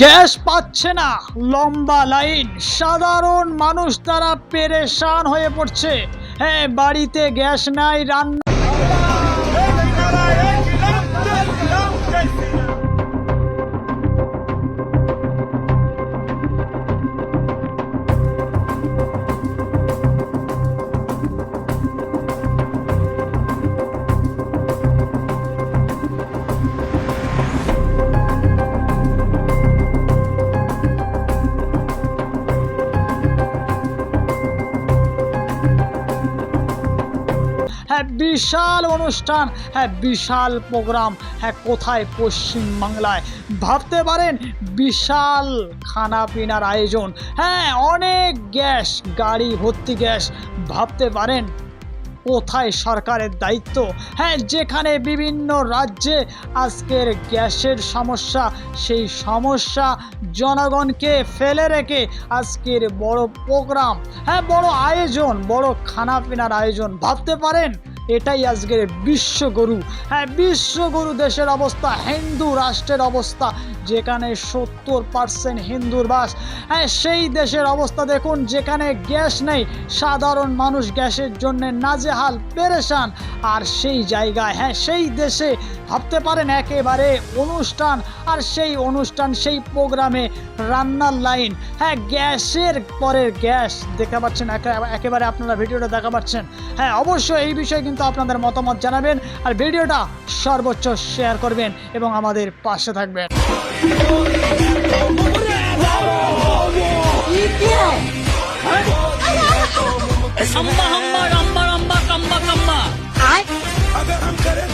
Gas পাচ্ছে না, লম্বা লাইন, সাধারণ মানুষ তারা পেরেশান হয়ে পড়ছে। হ্যাঁ, বাড়িতে গ্যাস নাই, রান্না হ্যাঁ বিশাল অনুষ্ঠান, হ্যাঁ বিশাল প্রোগ্রাম, হ্যাঁ কোথায়? পশ্চিম বাংলায়। ভাবতে পারেন বিশাল খানা পিনার আয়োজন, হ্যাঁ অনেক গ্যাস, গাড়ি ভর্তি গ্যাস। ভাবতে পারেন কোথায় সরকারের দায়িত্ব? হ্যাঁ, যেখানে বিভিন্ন রাজ্যে আজকের গ্যাসের সমস্যা, সেই সমস্যা জনগণকে ফেলে রেখে আজকের বড় প্রোগ্রাম, হ্যাঁ বড় আয়োজন, বড় খানা পিনার আয়োজন। ভাবতে পারেন এটাই আজকের বিশ্বগুরু। হ্যাঁ, বিশ্বগুরু দেশের অবস্থা, হিন্দু রাষ্ট্রের অবস্থা, যেখানে 70% হিন্দুর বাস। হ্যাঁ, সেই দেশের অবস্থা দেখুন, যেখানে গ্যাস নেই, সাধারণ মানুষ গ্যাসের জন্য নাজেহাল, পেরেশান। আর সেই জায়গায়, হ্যাঁ সেই দেশে ভাবতে পারেন একেবারে অনুষ্ঠান, আর সেই অনুষ্ঠান, সেই প্রোগ্রামে রান্নার লাইন, হ্যাঁ গ্যাসের পরের গ্যাস। দেখা পাচ্ছেন একেবারে আপনারা ভিডিওটা দেখা পাচ্ছেন। হ্যাঁ, অবশ্যই এই বিষয়ে কিন্তু আপনাদের মতামত জানাবেন, আর ভিডিওটা সর্বোচ্চ শেয়ার করবেন এবং আমাদের পাশে থাকবেন। Samba hamba ramba ramba kamba kamba. अगर हम करें